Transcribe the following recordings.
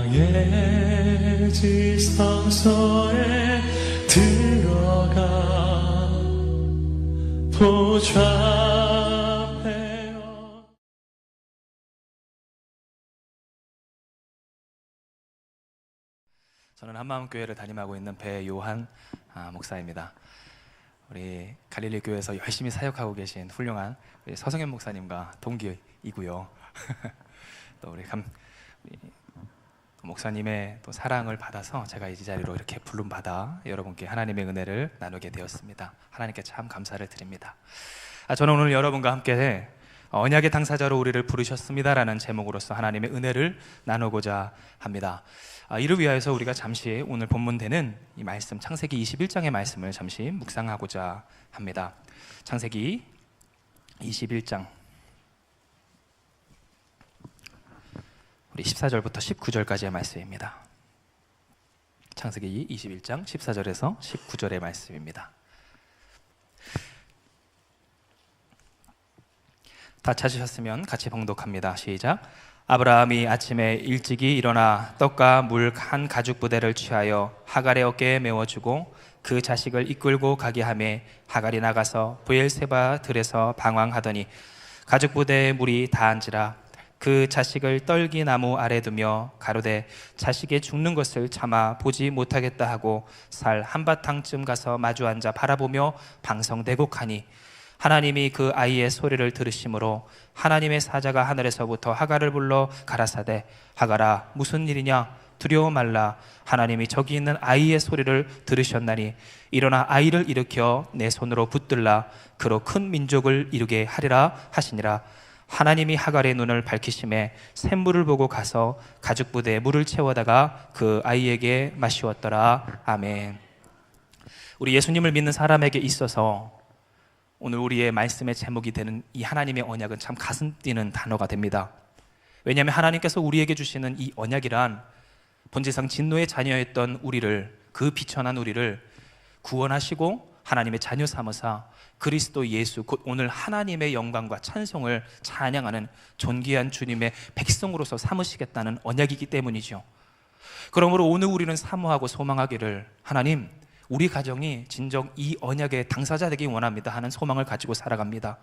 나의 지성소에 들어가 보좌하며. 저는 한마음교회를 담임하고 있는 배요한 목사입니다. 우리 갈릴리 교회에서 열심히 사역하고 계신 훌륭한 우리 서성현 목사님과 동기이고요. 또 우리 목사님의 또 사랑을 받아서 제가 이 자리로 이렇게 부름받아 여러분께 하나님의 은혜를 나누게 되었습니다. 하나님께 참 감사를 드립니다. 저는 오늘 여러분과 함께 언약의 당사자로 우리를 부르셨습니다라는 제목으로서 하나님의 은혜를 나누고자 합니다. 이를 위하여서 우리가 잠시 오늘 본문되는 이 말씀 창세기 21장의 말씀을 잠시 묵상하고자 합니다. 창세기 21장 우리 14절부터 19절까지의 말씀입니다. 창세기 21장 14절에서 19절의 말씀입니다. 다 찾으셨으면 같이 봉독합니다. 시작. 아브라함이 아침에 일찍이 일어나 떡과 물 한 가죽 부대를 취하여 하갈의 어깨에 메워주고 그 자식을 이끌고 가게 하매 하갈이 나가서 브엘세바 들에서 방황하더니 가죽 부대에 물이 다한지라 그 자식을 떨기나무 아래 두며 가로되 자식의 죽는 것을 참아 보지 못하겠다 하고 살 한바탕쯤 가서 마주 앉아 바라보며 방성대곡하니 하나님이 그 아이의 소리를 들으심으로 하나님의 사자가 하늘에서부터 하갈을 불러 가라사대 하갈아 무슨 일이냐 두려워 말라 하나님이 저기 있는 아이의 소리를 들으셨나니 일어나 아이를 일으켜 내 손으로 붙들라 그로 큰 민족을 이루게 하리라 하시니라. 하나님이 하갈의 눈을 밝히심에 샘물을 보고 가서 가죽 부대에 물을 채워다가 그 아이에게 마시웠더라. 아멘. 우리 예수님을 믿는 사람에게 있어서 오늘 우리의 말씀의 제목이 되는 이 하나님의 언약은 참 가슴 뛰는 단어가 됩니다. 왜냐하면 하나님께서 우리에게 주시는 이 언약이란 본질상 진노의 자녀였던 우리를, 그 비천한 우리를 구원하시고 하나님의 자녀 삼으사 그리스도 예수 곧 오늘 하나님의 영광과 찬송을 찬양하는 존귀한 주님의 백성으로서 삼으시겠다는 언약이기 때문이죠. 그러므로 오늘 우리는 사모하고 소망하기를 하나님 우리 가정이 진정 이 언약의 당사자 되기 원합니다 하는 소망을 가지고 살아갑니다.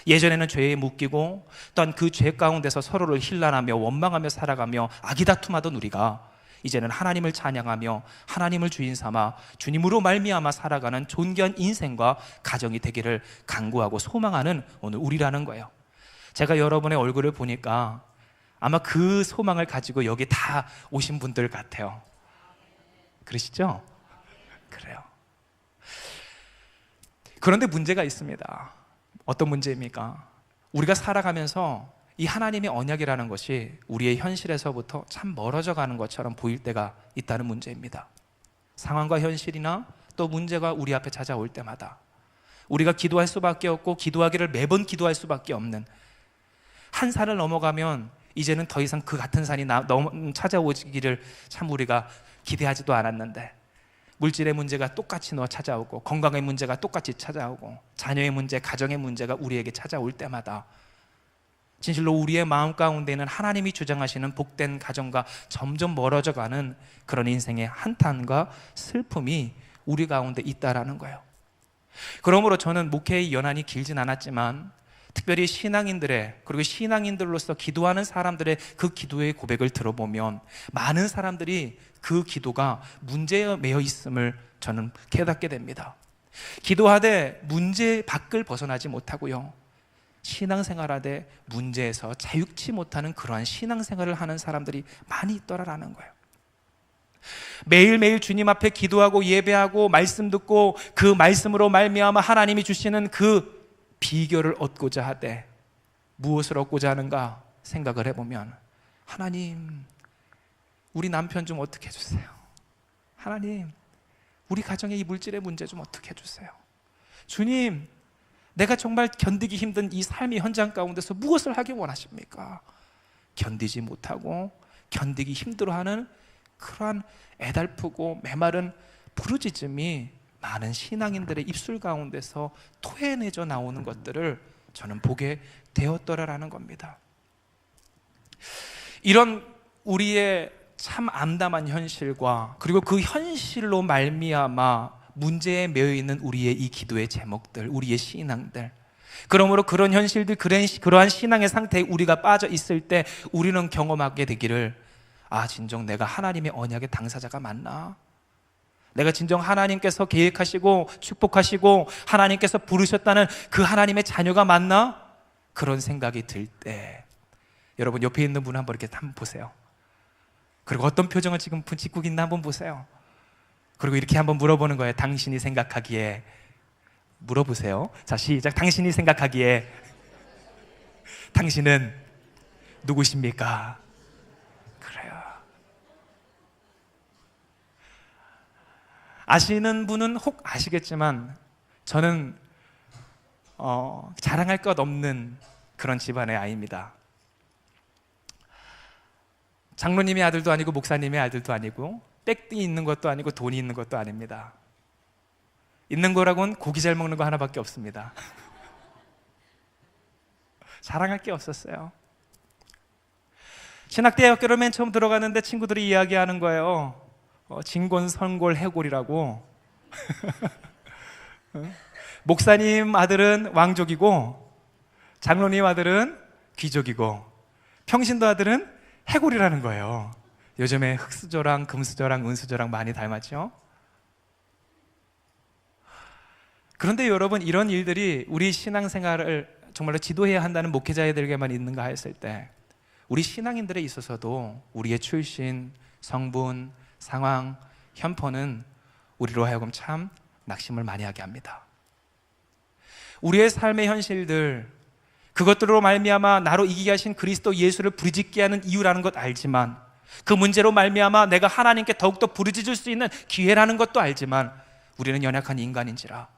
예전에는 죄에 묶이고 또한 그 죄 가운데서 서로를 힐난하며 원망하며 살아가며 아기다툼하던 우리가 이제는 하나님을 찬양하며 하나님을 주인 삼아 주님으로 말미암아 살아가는 존귀한 인생과 가정이 되기를 간구하고 소망하는 오늘 우리라는 거예요. 제가 여러분의 얼굴을 보니까 아마 그 소망을 가지고 여기 다 오신 분들 같아요. 그러시죠? 그래요. 그런데 문제가 있습니다. 어떤 문제입니까? 우리가 살아가면서 이 하나님의 언약이라는 것이 우리의 현실에서부터 참 멀어져 가는 것처럼 보일 때가 있다는 문제입니다. 상황과 현실이나 또 문제가 우리 앞에 찾아올 때마다 우리가 기도할 수밖에 없고 기도하기를 매번 기도할 수밖에 없는, 한 산을 넘어가면 이제는 더 이상 그 같은 산이 찾아오기를 참 우리가 기대하지도 않았는데 물질의 문제가 똑같이 찾아오고 건강의 문제가 똑같이 찾아오고 자녀의 문제, 가정의 문제가 우리에게 찾아올 때마다 진실로 우리의 마음 가운데는 하나님이 주장하시는 복된 가정과 점점 멀어져가는 그런 인생의 한탄과 슬픔이 우리 가운데 있다라는 거예요. 그러므로 저는 목회의 연한이 길진 않았지만 특별히 신앙인들의, 그리고 신앙인들로서 기도하는 사람들의 그 기도의 고백을 들어보면 많은 사람들이 그 기도가 문제에 매여 있음을 저는 깨닫게 됩니다. 기도하되 문제 밖을 벗어나지 못하고요, 신앙생활하되 문제에서 자유치 못하는 그러한 신앙생활을 하는 사람들이 많이 있더라라는 거예요. 매일매일 주님 앞에 기도하고 예배하고 말씀 듣고 그 말씀으로 말미암아 하나님이 주시는 그 비결을 얻고자 하되 무엇을 얻고자 하는가 생각을 해보면, 하나님 우리 남편 좀 어떻게 해주세요. 하나님 우리 가정의 이 물질의 문제 좀 어떻게 해주세요. 주님 내가 정말 견디기 힘든 이 삶의 현장 가운데서 무엇을 하기 원하십니까? 견디지 못하고 견디기 힘들어하는 그러한 애달프고 메마른 부르짖음이 많은 신앙인들의 입술 가운데서 토해내져 나오는 것들을 저는 보게 되었더라라는 겁니다. 이런 우리의 참 암담한 현실과 그리고 그 현실로 말미암아 문제에 매여 있는 우리의 이 기도의 제목들, 우리의 신앙들, 그러므로 그런 현실들, 그러한 신앙의 상태에 우리가 빠져 있을 때 우리는 경험하게 되기를, 진정 내가 하나님의 언약의 당사자가 맞나? 내가 진정 하나님께서 계획하시고 축복하시고 하나님께서 부르셨다는 그 하나님의 자녀가 맞나? 그런 생각이 들 때 여러분 옆에 있는 분 한번 이렇게 한번 보세요. 그리고 어떤 표정을 지금 짓고 있나 한번 보세요. 그리고 이렇게 한번 물어보는 거예요. 당신이 생각하기에, 물어보세요. 자, 시작. 당신이 생각하기에 당신은 누구십니까? 그래요. 아시는 분은 혹 아시겠지만 저는 자랑할 것 없는 그런 집안의 아이입니다. 장로님의 아들도 아니고 목사님의 아들도 아니고 빽띠 있는 것도 아니고 돈이 있는 것도 아닙니다. 있는 거라고는 고기 잘 먹는 거 하나밖에 없습니다. 자랑할 게 없었어요. 신학대학교를 맨 처음 들어갔는데 친구들이 이야기하는 거예요. 진곤성골 해골이라고. 목사님 아들은 왕족이고 장로님 아들은 귀족이고 평신도 아들은 해골이라는 거예요. 요즘에 흙수저랑 금수저랑 은수저랑 많이 닮았죠? 그런데 여러분, 이런 일들이 우리 신앙생활을 정말로 지도해야 한다는 목회자들에게만 있는가 했을 때 우리 신앙인들에 있어서도 우리의 출신, 성분, 상황, 현포는 우리로 하여금 참 낙심을 많이 하게 합니다. 우리의 삶의 현실들, 그것들로 말미암아 나로 이기게 하신 그리스도 예수를 부르짖게 하는 이유라는 것 알지만, 그 문제로 말미암아 내가 하나님께 더욱더 부르짖을 수 있는 기회라는 것도 알지만, 우리는 연약한 인간인지라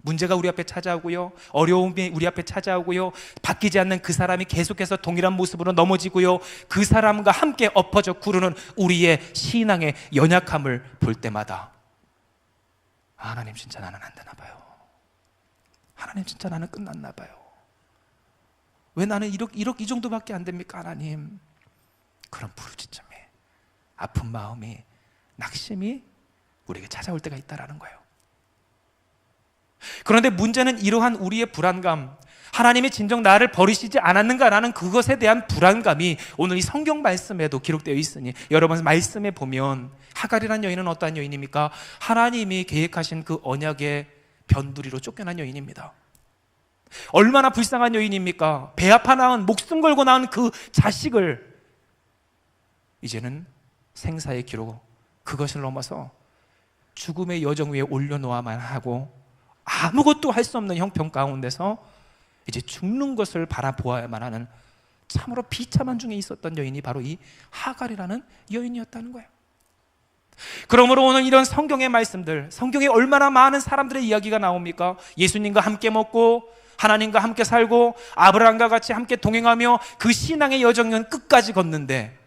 문제가 우리 앞에 찾아오고요, 어려움이 우리 앞에 찾아오고요, 바뀌지 않는 그 사람이 계속해서 동일한 모습으로 넘어지고요, 그 사람과 함께 엎어져 구르는 우리의 신앙의 연약함을 볼 때마다 하나님 진짜 나는 안 되나 봐요. 하나님 진짜 나는 끝났나 봐요. 왜 나는 이 정도밖에 안 됩니까 하나님? 그런 부르짖음이, 아픈 마음이, 낙심이 우리에게 찾아올 때가 있다라는 거예요. 그런데 문제는 이러한 우리의 불안감, 하나님이 진정 나를 버리시지 않았는가라는 그것에 대한 불안감이 오늘 이 성경 말씀에도 기록되어 있으니, 여러분 말씀에 보면 하갈이라는 여인은 어떠한 여인입니까? 하나님이 계획하신 그 언약의 변두리로 쫓겨난 여인입니다. 얼마나 불쌍한 여인입니까? 배 아파 낳은, 목숨 걸고 낳은 그 자식을 이제는 생사의 기록, 그것을 넘어서 죽음의 여정 위에 올려놓아만 하고 아무것도 할 수 없는 형편 가운데서 이제 죽는 것을 바라보아야만 하는 참으로 비참한 중에 있었던 여인이 바로 이 하갈이라는 여인이었다는 거예요. 그러므로 오늘 이런 성경의 말씀들, 성경에 얼마나 많은 사람들의 이야기가 나옵니까? 예수님과 함께 먹고 하나님과 함께 살고 아브라함과 같이 함께 동행하며 그 신앙의 여정은 끝까지 걷는데,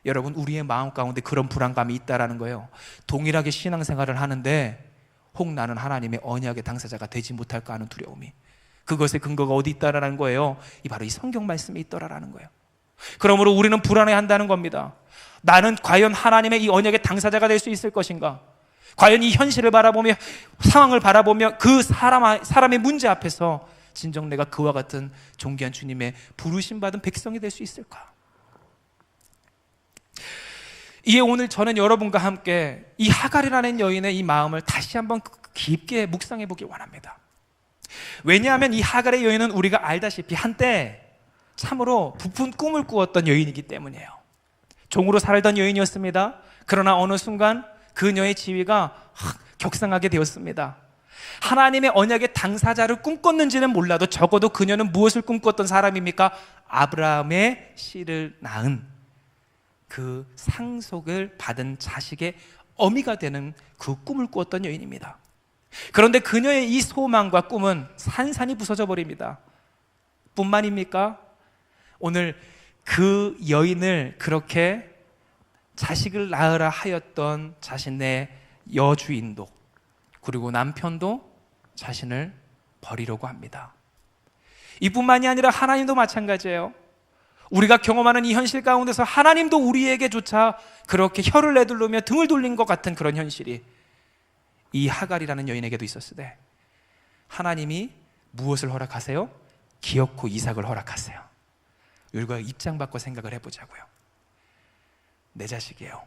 여러분 우리의 마음 가운데 그런 불안감이 있다라는 거예요. 동일하게 신앙생활을 하는데 혹 나는 하나님의 언약의 당사자가 되지 못할까 하는 두려움이, 그것의 근거가 어디 있다라는 거예요? 바로 이 성경 말씀에 있더라라는 거예요. 그러므로 우리는 불안해한다는 겁니다. 나는 과연 하나님의 이 언약의 당사자가 될 수 있을 것인가? 과연 이 현실을 바라보며, 상황을 바라보며 그 사람의 문제 앞에서 진정 내가 그와 같은 존귀한 주님의 부르심받은 백성이 될 수 있을까? 이에 오늘 저는 여러분과 함께 이 하갈이라는 여인의 이 마음을 다시 한번 깊게 묵상해 보기 원합니다. 왜냐하면 이 하갈의 여인은 우리가 알다시피 한때 참으로 부푼 꿈을 꾸었던 여인이기 때문이에요. 종으로 살던 여인이었습니다. 그러나 어느 순간 그녀의 지위가 격상하게 되었습니다. 하나님의 언약의 당사자를 꿈꿨는지는 몰라도 적어도 그녀는 무엇을 꿈꿨던 사람입니까? 아브라함의 씨를 낳은 그 상속을 받은 자식의 어미가 되는 그 꿈을 꾸었던 여인입니다. 그런데 그녀의 이 소망과 꿈은 산산이 부서져 버립니다. 뿐만입니까? 오늘 그 여인을 그렇게 자식을 낳으라 하였던 자신의 여주인도, 그리고 남편도 자신을 버리려고 합니다. 이뿐만이 아니라 하나님도 마찬가지예요. 우리가 경험하는 이 현실 가운데서 하나님도 우리에게조차 그렇게 혀를 내두르며 등을 돌린 것 같은 그런 현실이 이 하갈이라는 여인에게도 있었으되, 하나님이 무엇을 허락하세요? 기어코 이삭을 허락하세요. 우리가 입장 바꿔 생각을 해보자고요. 내 자식이에요.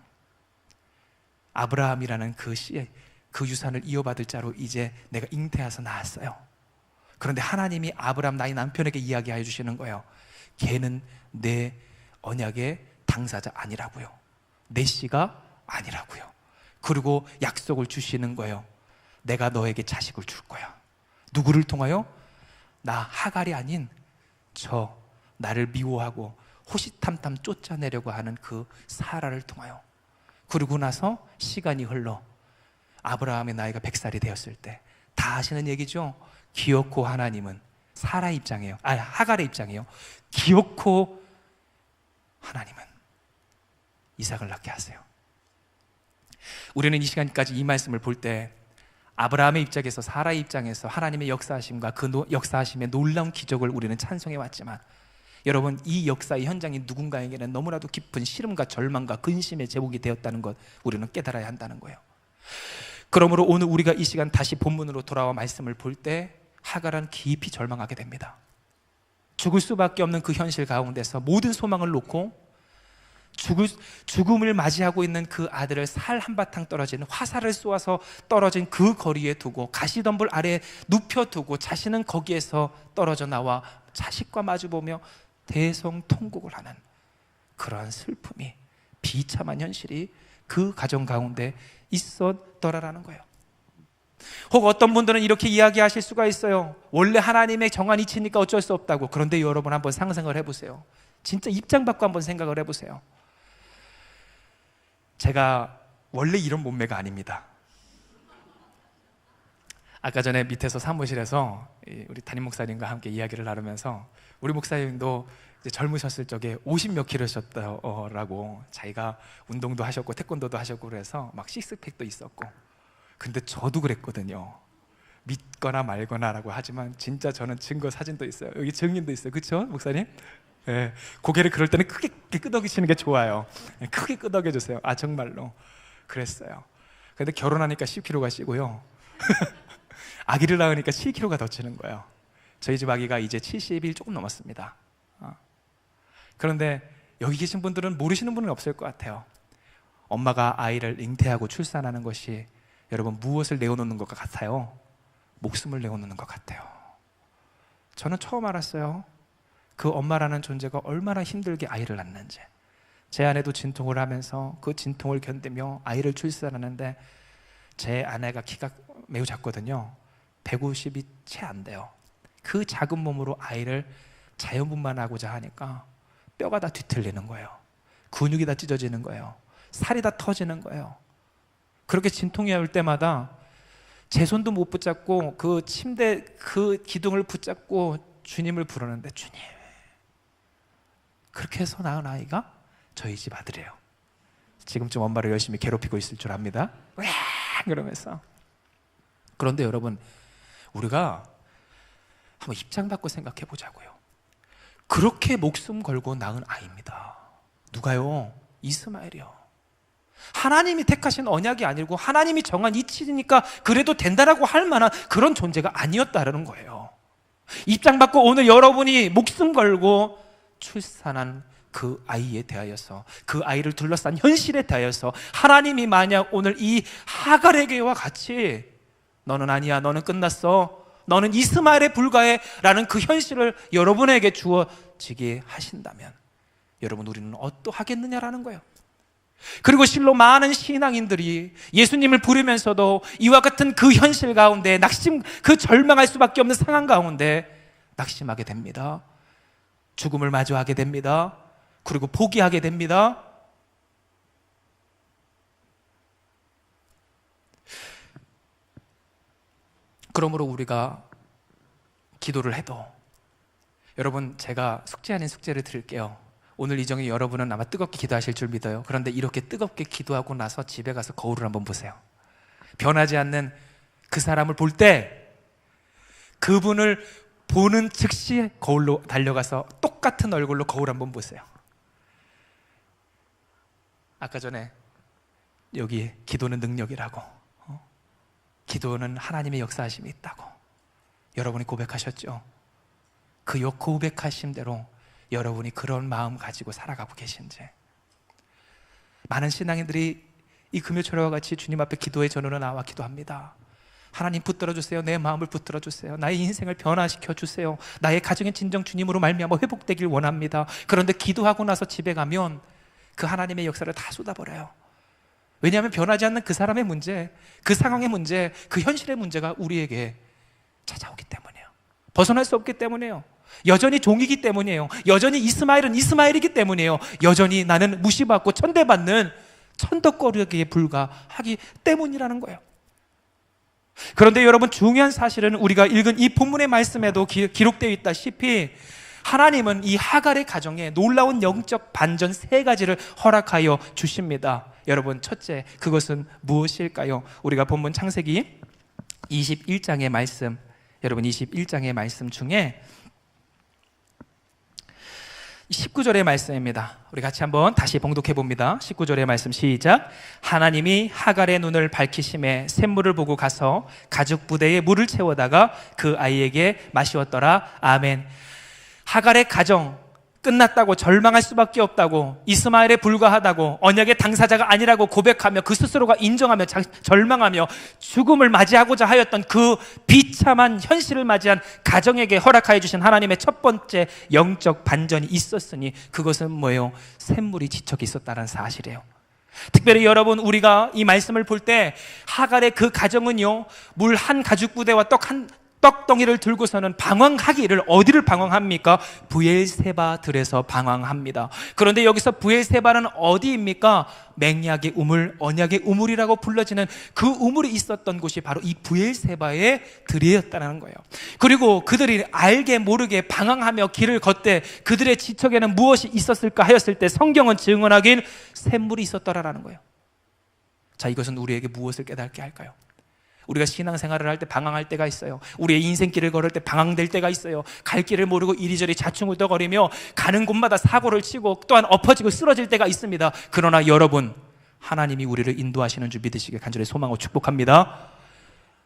아브라함이라는 그 유산을 이어받을 자로 이제 내가 잉태해서 낳았어요. 그런데 하나님이 아브라함 나의 남편에게 이야기해 주시는 거예요. 걔는 내 언약의 당사자 아니라고요. 내 씨가 아니라고요. 그리고 약속을 주시는 거예요. 내가 너에게 자식을 줄 거야. 누구를 통하여? 나 하갈이 아닌 저 나를 미워하고 호시탐탐 쫓아내려고 하는 그 사라를 통하여. 그러고 나서 시간이 흘러 아브라함의 나이가 100살이 되었을 때, 다 아시는 얘기죠. 기어코 하나님은 사라 입장이에요. 하갈의 입장이에요. 기어코 하나님은 이삭을 낳게 하세요. 우리는 이 시간까지 이 말씀을 볼 때 아브라함의 입장에서, 사라의 입장에서 하나님의 역사하심과 그 역사하심의 놀라운 기적을 우리는 찬송해 왔지만, 여러분, 이 역사의 현장이 누군가에게는 너무나도 깊은 시름과 절망과 근심의 제목이 되었다는 것 우리는 깨달아야 한다는 거예요. 그러므로 오늘 우리가 이 시간 다시 본문으로 돌아와 말씀을 볼 때 하갈은 깊이 절망하게 됩니다. 죽을 수밖에 없는 그 현실 가운데서 모든 소망을 놓고 죽음을 맞이하고 있는 그 아들을 살 한바탕 떨어진 화살을 쏘아서 떨어진 그 거리에 두고 가시덤불 아래에 눕혀두고 자신은 거기에서 떨어져 나와 자식과 마주보며 대성통곡을 하는 그러한 슬픔이, 비참한 현실이 그 가정 가운데 있었더라라는 거예요. 혹 어떤 분들은 이렇게 이야기하실 수가 있어요. 원래 하나님의 정한 이치니까 어쩔 수 없다고. 그런데 여러분 한번 상상을 해보세요. 진짜 입장 바꿔 한번 생각을 해보세요. 제가 원래 이런 몸매가 아닙니다. 아까 전에 밑에서 사무실에서 우리 담임 목사님과 함께 이야기를 나누면서, 우리 목사님도 이제 젊으셨을 적에 50몇 킬로셨다고, 자기가 운동도 하셨고 태권도도 하셨고 그래서 막 식스팩도 있었고. 근데 저도 그랬거든요. 믿거나 말거나라고 하지만 진짜 저는 증거 사진도 있어요. 여기 증인도 있어요. 그렇죠, 목사님? 네. 고개를 그럴 때는 크게 끄덕이시는 게 좋아요. 크게 끄덕여 주세요. 정말로 그랬어요. 근데 결혼하니까 10kg가 찌고요. 아기를 낳으니까 7kg가 더 찌는 거예요. 저희 집 아기가 이제 70일 조금 넘었습니다. 그런데 여기 계신 분들은 모르시는 분은 없을 것 같아요. 엄마가 아이를 잉태하고 출산하는 것이 여러분 무엇을 내어놓는 것 같아요? 목숨을 내어놓는 것 같아요. 저는 처음 알았어요. 그 엄마라는 존재가 얼마나 힘들게 아이를 낳는지. 제 아내도 진통을 하면서 그 진통을 견디며 아이를 출산하는데, 제 아내가 키가 매우 작거든요. 150이 채 안 돼요. 그 작은 몸으로 아이를 자연분만하고자 하니까 뼈가 다 뒤틀리는 거예요. 근육이 다 찢어지는 거예요. 살이 다 터지는 거예요. 그렇게 진통이 올 때마다 제 손도 못 붙잡고 그 침대 그 기둥을 붙잡고 주님을 부르는데, 주님, 그렇게 해서 낳은 아이가 저희 집 아들이에요. 지금쯤 엄마를 열심히 괴롭히고 있을 줄 압니다. 그러면서. 그런데 여러분, 우리가 한번 입장 바꿔 생각해 보자고요. 그렇게 목숨 걸고 낳은 아이입니다. 누가요? 이스마엘이요. 하나님이 택하신 언약이 아니고 하나님이 정한 이치니까 그래도 된다라고 할 만한 그런 존재가 아니었다라는 거예요. 입장 바꿔 오늘 여러분이 목숨 걸고 출산한 그 아이에 대하여서, 그 아이를 둘러싼 현실에 대하여서 하나님이 만약 오늘 이 하갈에게와 같이 너는 아니야, 너는 끝났어, 너는 이스마엘에 불과해 라는 그 현실을 여러분에게 주어지게 하신다면 여러분, 우리는 어떠하겠느냐라는 거예요. 그리고 실로 많은 신앙인들이 예수님을 부르면서도 이와 같은 그 현실 가운데 그 절망할 수밖에 없는 상황 가운데 낙심하게 됩니다. 죽음을 마주하게 됩니다. 그리고 포기하게 됩니다. 그러므로 우리가 기도를 해도, 여러분, 제가 숙제 아닌 숙제를 드릴게요. 오늘 이 정에 여러분은 아마 뜨겁게 기도하실 줄 믿어요. 그런데 이렇게 뜨겁게 기도하고 나서 집에 가서 거울을 한번 보세요. 변하지 않는 그 사람을 볼 때 그분을 보는 즉시 거울로 달려가서 똑같은 얼굴로 거울 한번 보세요. 아까 전에 여기 기도는 능력이라고, 기도는 하나님의 역사하심이 있다고 여러분이 고백하셨죠? 그 고백하신 대로 여러분이 그런 마음 가지고 살아가고 계신지. 많은 신앙인들이 이 금요철과 같이 주님 앞에 기도의 전으로 나와 기도합니다. 하나님 붙들어 주세요. 내 마음을 붙들어 주세요. 나의 인생을 변화시켜 주세요. 나의 가정의 진정 주님으로 말미암아 회복되길 원합니다. 그런데 기도하고 나서 집에 가면 그 하나님의 역사를 다 쏟아버려요. 왜냐하면 변하지 않는 그 사람의 문제, 그 상황의 문제, 그 현실의 문제가 우리에게 찾아오기 때문이에요. 벗어날 수 없기 때문이에요. 여전히 종이기 때문이에요. 여전히 이스마엘은 이스마엘이기 때문이에요. 여전히 나는 무시받고 천대받는 천덕거리기에 불과하기 때문이라는 거예요. 그런데 여러분, 중요한 사실은 우리가 읽은 이 본문의 말씀에도 기록되어 있다시피 하나님은 이 하갈의 가정에 놀라운 영적 반전 3가지를 허락하여 주십니다. 여러분, 첫째, 그것은 무엇일까요? 우리가 본문 창세기 21장의 말씀, 여러분 21장의 말씀 중에 19절의 말씀입니다. 우리 같이 한번 다시 봉독해 봅니다. 19절의 말씀 시작. 하나님이 하갈의 눈을 밝히심에 샘물을 보고 가서 가죽 부대에 물을 채워다가 그 아이에게 마시웠더라. 아멘. 하갈의 가정 끝났다고 절망할 수밖에 없다고, 이스마엘에 불과하다고, 언약의 당사자가 아니라고 고백하며 그 스스로가 인정하며 절망하며 죽음을 맞이하고자 하였던 그 비참한 현실을 맞이한 가정에게 허락하여 주신 하나님의 첫 번째 영적 반전이 있었으니 그것은 뭐예요? 샘물이 지척이 있었다는 사실이에요. 특별히 여러분, 우리가 이 말씀을 볼 때 하갈의 그 가정은요, 물 한 가죽 부대와 떡덩이를 들고서는 방황하기를, 어디를 방황합니까? 브엘세바 들에서 방황합니다. 그런데 여기서 브엘세바는 어디입니까? 맹약의 우물, 언약의 우물이라고 불러지는 그 우물이 있었던 곳이 바로 이 브엘세바의 들이었다는 거예요. 그리고 그들이 알게 모르게 방황하며 길을 걷되 그들의 지척에는 무엇이 있었을까 하였을 때 성경은 증언하길 샘물이 있었더라라는 거예요. 자, 이것은 우리에게 무엇을 깨닫게 할까요? 우리가 신앙생활을 할 때 방황할 때가 있어요. 우리의 인생길을 걸을 때 방황될 때가 있어요. 갈 길을 모르고 이리저리 좌충우돌거리며 가는 곳마다 사고를 치고 또한 엎어지고 쓰러질 때가 있습니다. 그러나 여러분, 하나님이 우리를 인도하시는 줄 믿으시길 간절히 소망하고 축복합니다.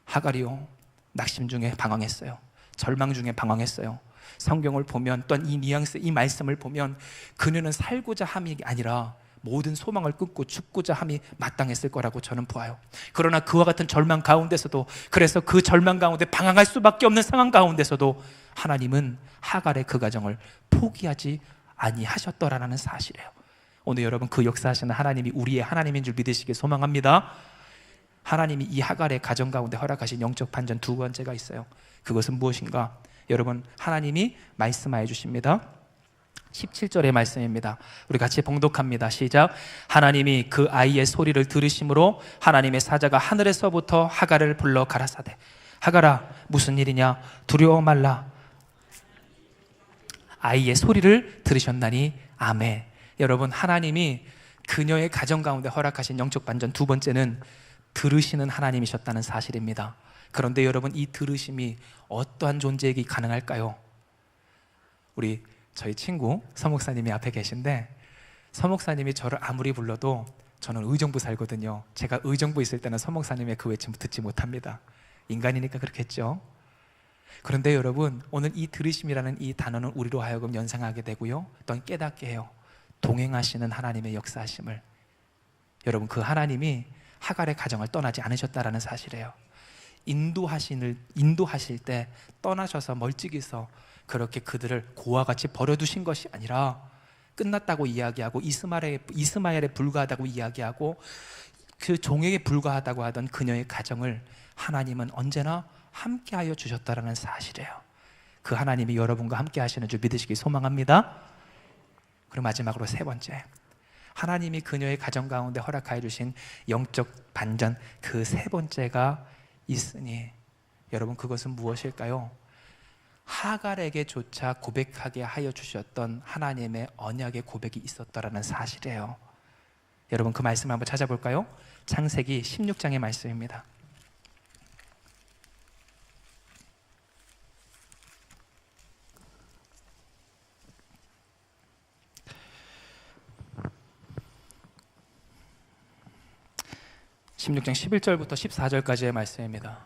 하갈이요, 낙심 중에 방황했어요. 절망 중에 방황했어요. 성경을 보면, 또한 이 뉘앙스, 이 말씀을 보면 그녀는 살고자 함이 아니라 모든 소망을 끊고 죽고자 함이 마땅했을 거라고 저는 보아요. 그러나 그와 같은 절망 가운데서도, 그래서 그 절망 가운데 방황할 수밖에 없는 상황 가운데서도 하나님은 하갈의 그 가정을 포기하지 아니하셨더라는 사실이에요. 오늘 여러분, 그 역사하시는 하나님이 우리의 하나님인 줄 믿으시길 소망합니다. 하나님이 이 하갈의 가정 가운데 허락하신 영적 반전 2번째가 있어요. 그것은 무엇인가? 여러분, 하나님이 말씀하여 주십니다. 17절의 말씀입니다. 우리 같이 봉독합니다. 시작. 하나님이 그 아이의 소리를 들으심으로 하나님의 사자가 하늘에서부터 하갈을 불러 가라사대, 하갈아, 무슨 일이냐? 두려워 말라. 아이의 소리를 들으셨나니 아멘. 여러분, 하나님이 그녀의 가정 가운데 허락하신 영적 반전 2번째는 들으시는 하나님이셨다는 사실입니다. 그런데 여러분, 이 들으심이 어떠한 존재에게 가능할까요? 저희 친구 서목사님이 앞에 계신데, 서목사님이 저를 아무리 불러도 저는 의정부 살거든요. 제가 의정부 있을 때는 서목사님의 그 외침 듣지 못합니다. 인간이니까 그렇겠죠. 그런데 여러분, 오늘 이 들으심이라는 이 단어는 우리로 하여금 연상하게 되고요, 또한 깨닫게 해요. 동행하시는 하나님의 역사하심을. 여러분, 그 하나님이 하갈의 가정을 떠나지 않으셨다라는 사실이에요. 인도하실 때 떠나셔서 멀찍이서 그렇게 그들을 고와 같이 버려두신 것이 아니라 끝났다고 이야기하고 이스마엘에 불과하다고 이야기하고 그 종에게 불과하다고 하던 그녀의 가정을 하나님은 언제나 함께하여 주셨다라는 사실이에요. 그 하나님이 여러분과 함께 하시는 줄 믿으시기 소망합니다. 그리고 마지막으로 3번째, 하나님이 그녀의 가정 가운데 허락하여 주신 영적 반전 그 3번째가 있으니, 여러분, 그것은 무엇일까요? 하갈에게조차 고백하게 하여 주셨던 하나님의 언약의 고백이 있었다라는 사실이에요. 여러분, 그 말씀을 한번 찾아볼까요? 창세기 16장의 말씀입니다. 16장 11절부터 14절까지의 말씀입니다.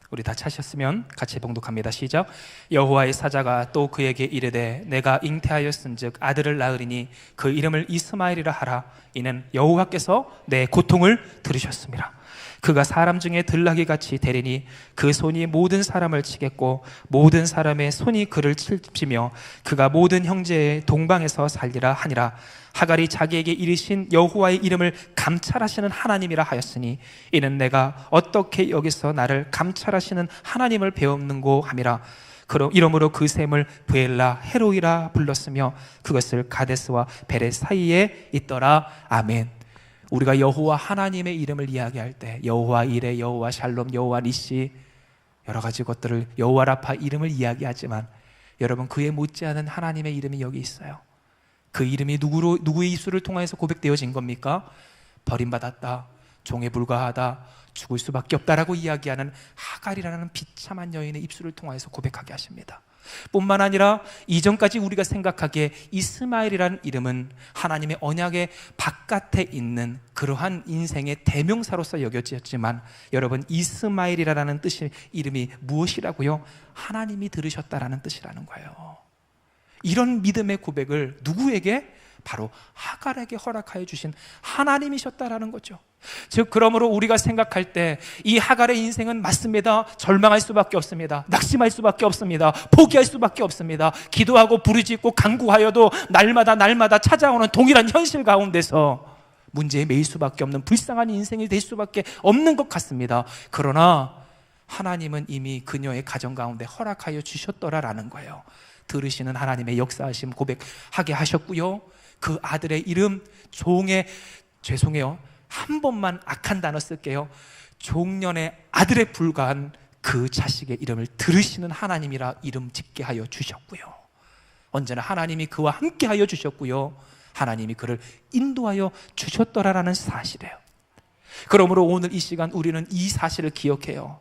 우리 다 찾으셨으면 같이 봉독합니다. 시작. 여호와의 사자가 또 그에게 이르되 내가 잉태하였은즉 아들을 낳으리니 그 이름을 이스마엘이라 하라. 이는 여호와께서 내 고통을 들으셨습니다. 그가 사람 중에 들나귀 같이 되리니 그 손이 모든 사람을 치겠고 모든 사람의 손이 그를 치며 그가 모든 형제의 동방에서 살리라 하니라. 하갈이 자기에게 이르신 여호와의 이름을 감찰하시는 하나님이라 하였으니 이는 내가 어떻게 여기서 나를 감찰하시는 하나님을 배웠는고 함이라. 이러므로 그 샘을 브엘라 헤로이라 불렀으며 그것을 가데스와 베레 사이에 있더라. 아멘. 우리가 여호와 하나님의 이름을 이야기할 때 여호와 이레, 여호와 샬롬, 여호와 니시 여러 가지 것들을 여호와 라파 이름을 이야기하지만 여러분, 그에 못지않은 하나님의 이름이 여기 있어요. 그 이름이 누구의 입술을 통해서 고백되어진 겁니까? 버림받았다, 종에 불과하다, 죽을 수밖에 없다라고 이야기하는 하갈이라는 비참한 여인의 입술을 통해서 고백하게 하십니다. 뿐만 아니라 이전까지 우리가 생각하기에 이스마엘이라는 이름은 하나님의 언약의 바깥에 있는 그러한 인생의 대명사로서 여겨졌지만 여러분, 이스마엘이라는 뜻의 이름이 무엇이라고요? 하나님이 들으셨다라는 뜻이라는 거예요. 이런 믿음의 고백을 누구에게? 바로 하갈에게 허락하여 주신 하나님이셨다라는 거죠. 즉, 그러므로 우리가 생각할 때 이 하갈의 인생은 맞습니다. 절망할 수밖에 없습니다. 낙심할 수밖에 없습니다. 포기할 수밖에 없습니다. 기도하고 부르짖고 간구하여도 날마다 찾아오는 동일한 현실 가운데서 문제에 매일 수밖에 없는 불쌍한 인생이 될 수밖에 없는 것 같습니다. 그러나 하나님은 이미 그녀의 가정 가운데 허락하여 주셨더라라는 거예요. 들으시는 하나님의 역사하심 고백하게 하셨고요. 그 아들의 이름 죄송해요, 한 번만 악한 단어 쓸게요. 종년의 아들에 불과한 그 자식의 이름을 들으시는 하나님이라 이름 짓게 하여 주셨고요. 언제나 하나님이 그와 함께 하여 주셨고요. 하나님이 그를 인도하여 주셨더라라는 사실이에요. 그러므로 오늘 이 시간 우리는 이 사실을 기억해요.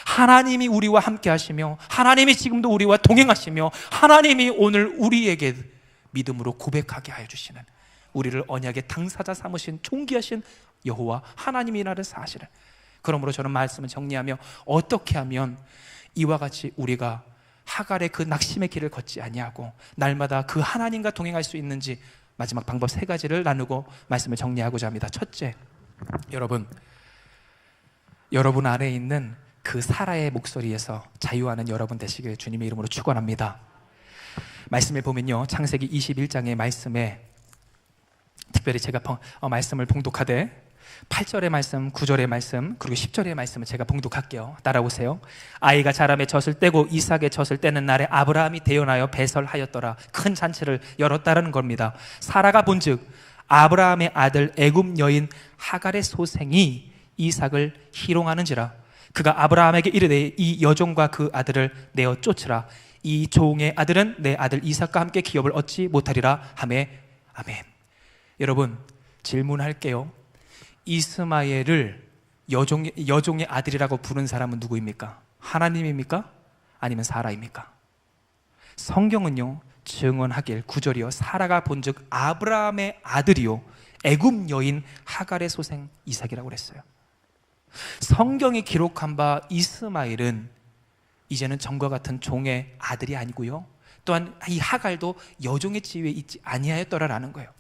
하나님이 우리와 함께 하시며 하나님이 지금도 우리와 동행하시며 하나님이 오늘 우리에게 믿음으로 고백하게 하여 주시는, 우리를 언약의 당사자 삼으신 존귀하신 여호와 하나님이라는 사실을, 그러므로 저는 말씀을 정리하며 어떻게 하면 이와 같이 우리가 하갈의 그 낙심의 길을 걷지 아니하고 날마다 그 하나님과 동행할 수 있는지 마지막 방법 3가지를 나누고 말씀을 정리하고자 합니다. 첫째, 여러분 안에 있는 그 사라의 목소리에서 자유하는 여러분 되시길 주님의 이름으로 축원합니다. 말씀을 보면요, 창세기 21장의 말씀에 특별히 제가 말씀을 봉독하되 8절의 말씀, 9절의 말씀, 그리고 10절의 말씀을 제가 봉독할게요. 따라오세요. 아이가 자라매 젖을 떼고 이삭의 젖을 떼는 날에 아브라함이 대언하여 배설하였더라. 큰 잔치를 열었다는 겁니다. 사라가 본즉 아브라함의 아들 애굽 여인 하갈의 소생이 이삭을 희롱하는지라. 그가 아브라함에게 이르되 이 여종과 그 아들을 내어 쫓으라. 이 종의 아들은 내 아들 이삭과 함께 기업을 얻지 못하리라 하매. 아멘. 여러분, 질문할게요. 이스마엘을 여종의 아들이라고 부른 사람은 누구입니까? 하나님입니까? 아니면 사라입니까? 성경은요, 증언하길 9절이요, 사라가 본즉 아브라함의 아들이요 애굽 여인 하갈의 소생 이삭이라고 그랬어요. 성경이 기록한 바 이스마엘은 이제는 전과 같은 종의 아들이 아니고요, 또한 이 하갈도 여종의 지위에 있지 아니하였더라라는 거예요.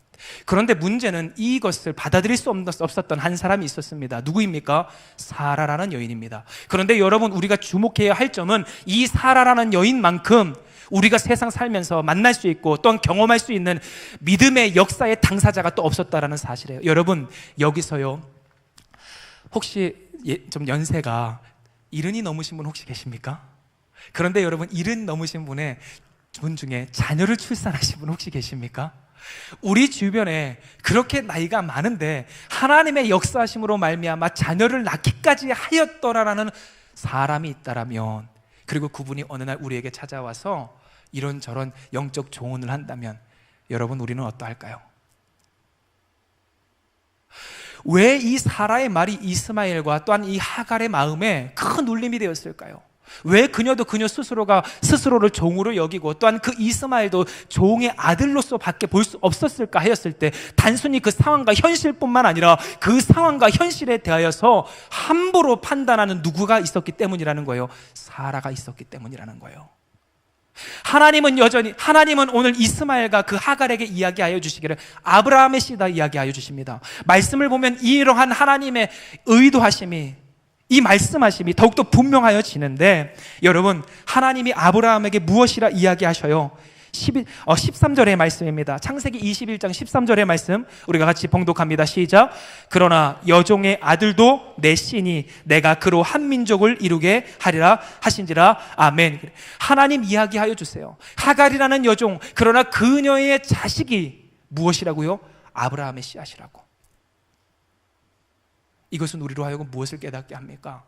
그런데 문제는 이것을 받아들일 수 없었던 한 사람이 있었습니다. 누구입니까? 사라라는 여인입니다. 그런데 여러분, 우리가 주목해야 할 점은 이 사라라는 여인만큼 우리가 세상 살면서 만날 수 있고 또한 경험할 수 있는 믿음의 역사의 당사자가 또 없었다라는 사실이에요. 여러분, 여기서요, 혹시 좀 연세가 70이 넘으신 분 혹시 계십니까? 그런데 여러분, 70 넘으신 분 중에 자녀를 출산하신 분 혹시 계십니까? 우리 주변에 그렇게 나이가 많은데 하나님의 역사하심으로 말미암아 자녀를 낳기까지 하였더라라는 사람이 있다라면, 그리고 그분이 어느 날 우리에게 찾아와서 이런저런 영적 조언을 한다면 여러분, 우리는 어떠할까요? 왜 이 사라의 말이 이스마엘과 또한 이 하갈의 마음에 큰 울림이 되었을까요? 왜 그녀도 그녀 스스로가 스스로를 종으로 여기고 또한 그 이스마엘도 종의 아들로서 밖에 볼 수 없었을까 하였을 때 단순히 그 상황과 현실뿐만 아니라 그 상황과 현실에 대하여서 함부로 판단하는 누구가 있었기 때문이라는 거예요. 사라가 있었기 때문이라는 거예요. 하나님은 오늘 이스마엘과 그 하갈에게 이야기하여 주시기를 아브라함의 씨다 이야기하여 주십니다. 말씀을 보면 이러한 하나님의 의도하심이, 이 말씀하심이 더욱더 분명하여지는데, 여러분, 하나님이 아브라함에게 무엇이라 이야기하셔요? 13절의 말씀입니다. 창세기 21장 13절의 말씀 우리가 같이 봉독합니다. 시작. 그러나 여종의 아들도 내 씨니 내가 그로 한 민족을 이루게 하리라 하신지라. 아멘. 하나님 이야기하여 주세요. 하갈이라는 여종, 그러나 그녀의 자식이 무엇이라고요? 아브라함의 씨앗이라고. 이것은 우리로 하여금 무엇을 깨닫게 합니까?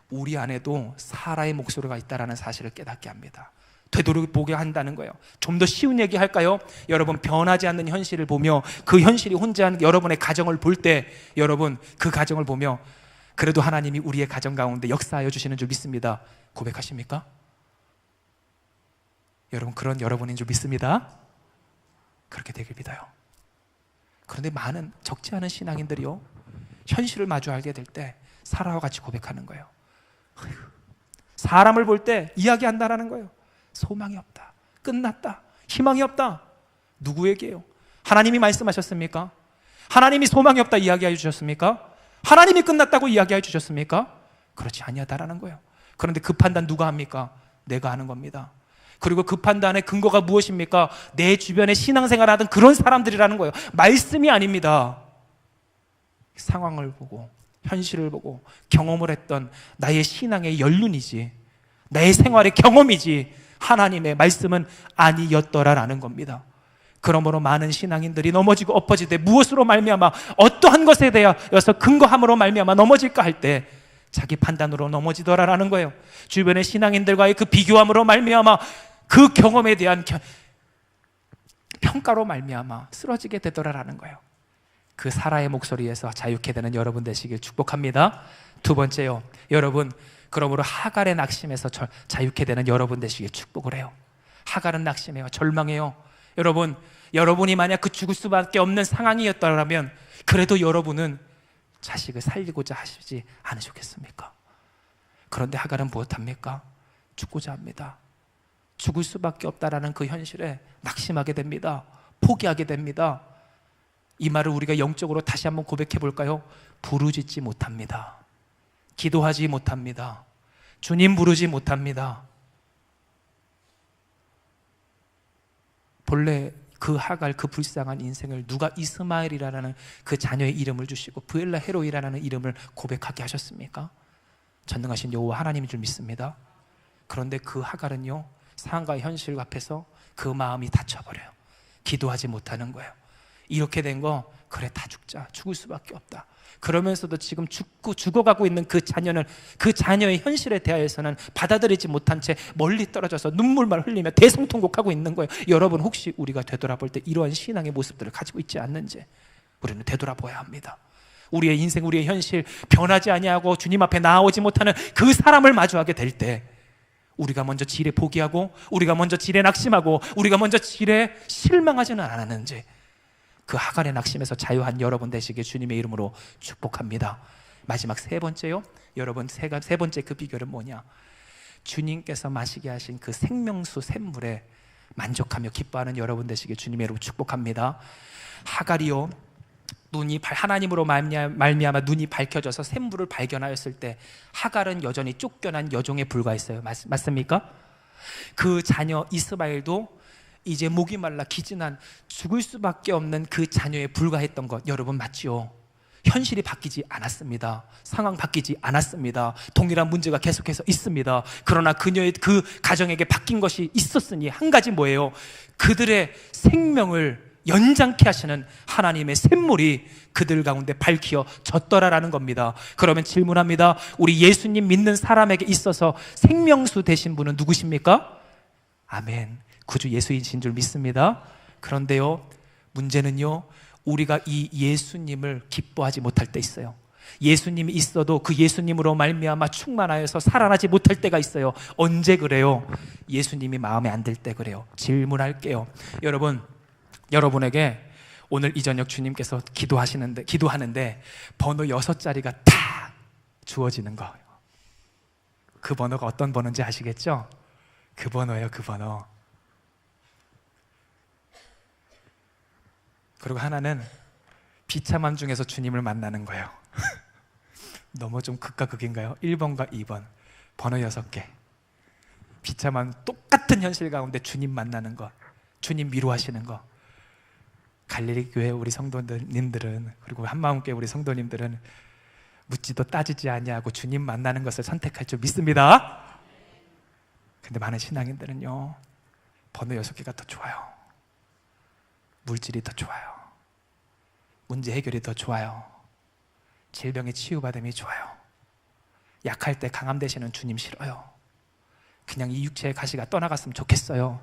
우리 안에도 사라의 목소리가 있다는 사실을 깨닫게 합니다. 되돌아보게 한다는 거예요. 좀 더 쉬운 얘기 할까요? 여러분, 변하지 않는 현실을 보며 그 현실이 혼재한 여러분의 가정을 볼 때, 여러분 그 가정을 보며 그래도 하나님이 우리의 가정 가운데 역사하여 주시는 줄 믿습니다. 고백하십니까? 여러분, 그런 여러분인 줄 믿습니다. 그렇게 되길 믿어요. 그런데 많은 적지 않은 신앙인들이요, 현실을 마주하게 될 때 사라와 같이 고백하는 거예요. 사람을 볼 때 이야기한다라는 거예요. 소망이 없다, 끝났다, 희망이 없다. 누구에게요? 하나님이 말씀하셨습니까? 하나님이 소망이 없다 이야기해 주셨습니까? 하나님이 끝났다고 이야기해 주셨습니까? 그렇지 아니하다라는 거예요. 그런데 그 판단 누가 합니까? 내가 하는 겁니다. 그리고 그 판단의 근거가 무엇입니까? 내 주변에 신앙생활 하던 그런 사람들이라는 거예요. 말씀이 아닙니다. 상황을 보고 현실을 보고 경험을 했던 나의 신앙의 연륜이지, 나의 생활의 경험이지, 하나님의 말씀은 아니었더라라는 겁니다. 그러므로 많은 신앙인들이 넘어지고 엎어지되 무엇으로 말미암아, 어떠한 것에 대하여서 근거함으로 말미암아 넘어질까 할 때 자기 판단으로 넘어지더라라는 거예요. 주변의 신앙인들과의 그 비교함으로 말미암아, 그 경험에 대한 평가로 말미암아 쓰러지게 되더라라는 거예요. 그 사라의 목소리에서 자유케 되는 여러분 되시길 축복합니다. 두 번째요, 여러분, 그러므로 하갈의 낙심에서 자유케 되는 여러분 되시길 축복을 해요. 하갈은 낙심해요. 절망해요. 여러분, 여러분이 만약 그 죽을 수밖에 없는 상황이었다면 그래도 여러분은 자식을 살리고자 하시지 않으셨겠습니까? 그런데 하갈은 무엇합니까? 죽고자 합니다. 죽을 수밖에 없다라는 그 현실에 낙심하게 됩니다. 포기하게 됩니다. 이 말을 우리가 영적으로 다시 한번 고백해 볼까요? 부르짖지 못합니다. 기도하지 못합니다. 주님 부르지 못합니다. 본래 그 하갈, 그 불쌍한 인생을 누가 이스마엘이라는 그 자녀의 이름을 주시고 브엘라 헤로이라는 이름을 고백하게 하셨습니까? 전능하신 여호와 하나님인 줄 믿습니다. 그런데 그 하갈은요, 상황과 현실 앞에서 그 마음이 닫혀버려요. 기도하지 못하는 거예요. 이렇게 된 거, 그래 다 죽자, 죽을 수밖에 없다. 그러면서도 지금 죽어가고 있는 그 자녀는, 그 자녀의 현실에 대하여서는 받아들이지 못한 채 멀리 떨어져서 눈물만 흘리며 대성통곡하고 있는 거예요. 여러분, 혹시 우리가 되돌아볼 때 이러한 신앙의 모습들을 가지고 있지 않는지 우리는 되돌아봐야 합니다. 우리의 인생, 우리의 현실, 변하지 아니하고 주님 앞에 나아오지 못하는 그 사람을 마주하게 될 때 우리가 먼저 지레 포기하고, 우리가 먼저 지레 낙심하고, 우리가 먼저 지레 실망하지는 않았는지, 그 하갈의 낙심에서 자유한 여러분 되시길 주님의 이름으로 축복합니다. 마지막 세 번째요, 여러분, 세 번째 그 비결은 뭐냐? 주님께서 마시게 하신 그 생명수 샘물에 만족하며 기뻐하는 여러분 되시길 주님의 이름으로 축복합니다. 하갈이요, 하나님으로 말미암아 눈이 밝혀져서 샘물을 발견하였을 때 하갈은 여전히 쫓겨난 여종에 불과했어요. 맞습니까? 그 자녀 이스마엘도 이제 목이 말라 기진한 죽을 수밖에 없는 그 자녀에 불과했던 것, 여러분 맞지요? 현실이 바뀌지 않았습니다. 상황 바뀌지 않았습니다. 동일한 문제가 계속해서 있습니다. 그러나 그녀의 그 가정에게 바뀐 것이 있었으니 한 가지 뭐예요? 그들의 생명을 연장케 하시는 하나님의 샘물이 그들 가운데 밝혀졌더라라는 겁니다. 그러면 질문합니다. 우리 예수님 믿는 사람에게 있어서 생명수 되신 분은 누구십니까? 아멘. 구주 예수이신 줄 믿습니다. 그런데요, 문제는요, 우리가 이 예수님을 기뻐하지 못할 때 있어요. 예수님이 있어도 그 예수님으로 말미암아 충만하여서 살아나지 못할 때가 있어요. 언제 그래요? 예수님이 마음에 안 들 때 그래요. 질문할게요. 여러분에게 오늘 이 저녁 주님께서 기도하는데 번호 6자리가 다 주어지는 거예요. 그 번호가 어떤 번호인지 아시겠죠? 그 번호예요, 그 번호. 그리고 하나는 비참함 중에서 주님을 만나는 거예요. 너무 좀 극과 극인가요? 1번과 2번 번호 6개. 비참한 똑같은 현실 가운데 주님 만나는 거, 주님 위로하시는 거. 갈릴리 교회 우리 성도님들은, 그리고 한마음교회 우리 성도님들은 묻지도 따지지 아니하고 주님 만나는 것을 선택할 줄 믿습니다. 근데 많은 신앙인들은요, 번호 6개가 더 좋아요. 물질이 더 좋아요. 문제 해결이 더 좋아요. 질병의 치유받음이 좋아요. 약할 때 강함 되시는 주님 싫어요. 그냥 이 육체의 가시가 떠나갔으면 좋겠어요.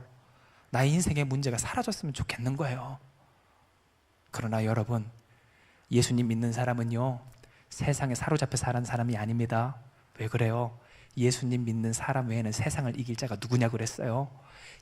나의 인생의 문제가 사라졌으면 좋겠는 거예요. 그러나 여러분, 예수님 믿는 사람은요, 세상에 사로잡혀 사는 사람이 아닙니다. 왜 그래요? 예수님 믿는 사람 외에는 세상을 이길 자가 누구냐고 그랬어요.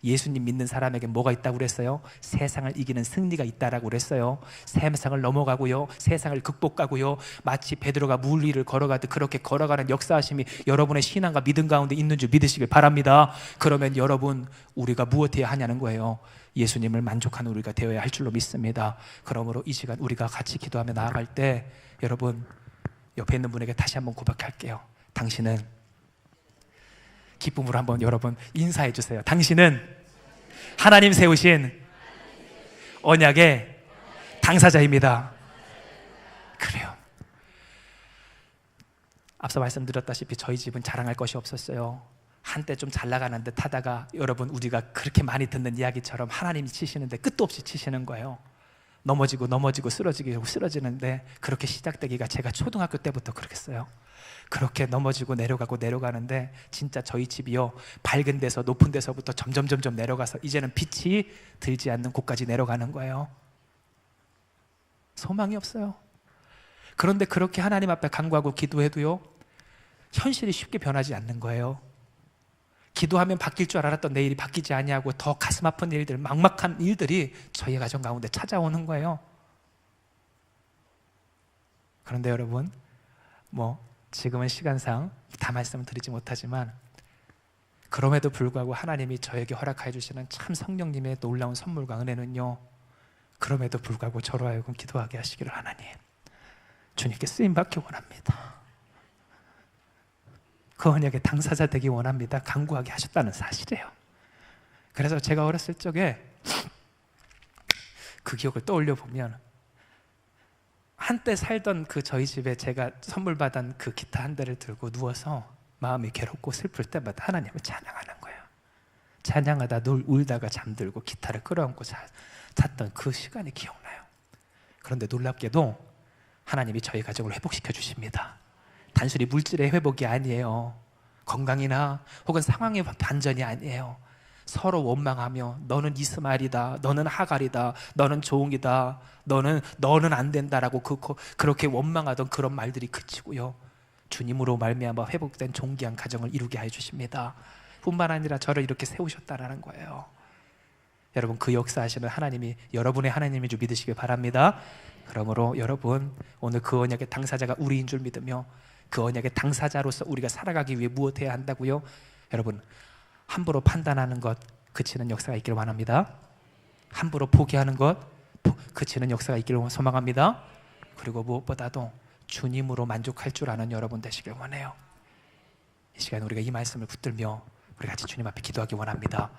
예수님 믿는 사람에게 뭐가 있다고 그랬어요? 세상을 이기는 승리가 있다라고 그랬어요. 세상을 넘어가고요, 세상을 극복하고요, 마치 베드로가 물 위를 걸어가듯 그렇게 걸어가는 역사하심이 여러분의 신앙과 믿음 가운데 있는 줄 믿으시길 바랍니다. 그러면 여러분, 우리가 무엇해야 하냐는 거예요. 예수님을 만족하는 우리가 되어야 할 줄로 믿습니다. 그러므로 이 시간 우리가 같이 기도하며 나아갈 때, 여러분 옆에 있는 분에게 다시 한번 고백할게요. 당신은, 기쁨으로 한번 여러분 인사해 주세요. 당신은 하나님 세우신 언약의 당사자입니다. 그래요. 앞서 말씀드렸다시피 저희 집은 자랑할 것이 없었어요. 한때 좀 잘 나가는 듯 하다가, 여러분 우리가 그렇게 많이 듣는 이야기처럼 하나님이 치시는데 끝도 없이 치시는 거예요. 넘어지고 쓰러지는데, 그렇게 시작되기가 제가 초등학교 때부터 그렇겠어요. 그렇게 넘어지고 내려가는데, 진짜 저희 집이요, 밝은 데서 높은 데서부터 점점 내려가서 이제는 빛이 들지 않는 곳까지 내려가는 거예요. 소망이 없어요. 그런데 그렇게 하나님 앞에 간구하고 기도해도요, 현실이 쉽게 변하지 않는 거예요. 기도하면 바뀔 줄 알았던 내일이 바뀌지 아니하고 더 가슴 아픈 일들, 막막한 일들이 저희 가정 가운데 찾아오는 거예요. 그런데 여러분, 지금은 시간상 다 말씀을 드리지 못하지만, 그럼에도 불구하고 하나님이 저에게 허락해 주시는 참 성령님의 놀라운 선물과 은혜는요, 그럼에도 불구하고 저로 하여금 기도하게 하시기를 하나님, 주님께 쓰임받기 원합니다. 그 언약의 당사자 되기 원합니다. 간구하게 하셨다는 사실이에요. 그래서 제가 어렸을 적에 그 기억을 떠올려 보면, 한때 살던 그 저희 집에 제가 선물 받은 그 기타 한 대를 들고 누워서 마음이 괴롭고 슬플 때마다 하나님을 찬양하는 거예요. 찬양하다 울다가 잠들고 기타를 끌어안고 잤던 그 시간이 기억나요. 그런데 놀랍게도 하나님이 저희 가정을 회복시켜 주십니다. 단순히 물질의 회복이 아니에요. 건강이나 혹은 상황의 반전이 아니에요. 서로 원망하며, 너는 이스마엘이다, 너는 하갈이다, 너는 조응이다, 너는 안 된다라고 그렇게 원망하던 그런 말들이 그치고요, 주님으로 말미암아 회복된 존귀한 가정을 이루게 해 주십니다. 뿐만 아니라 저를 이렇게 세우셨다라는 거예요. 여러분, 그 역사하시는 하나님이 여러분의 하나님인 줄 믿으시길 바랍니다. 그러므로 여러분, 오늘 그 언약의 당사자가 우리인 줄 믿으며, 그 언약의 당사자로서 우리가 살아가기 위해 무엇해야 한다고요? 여러분, 함부로 판단하는 것 그치는 역사가 있기를 원합니다. 함부로 포기하는 것 그치는 역사가 있기를 소망합니다. 그리고 무엇보다도 주님으로 만족할 줄 아는 여러분 되시길 원해요. 이 시간 우리가 이 말씀을 붙들며 우리 같이 주님 앞에 기도하기 원합니다.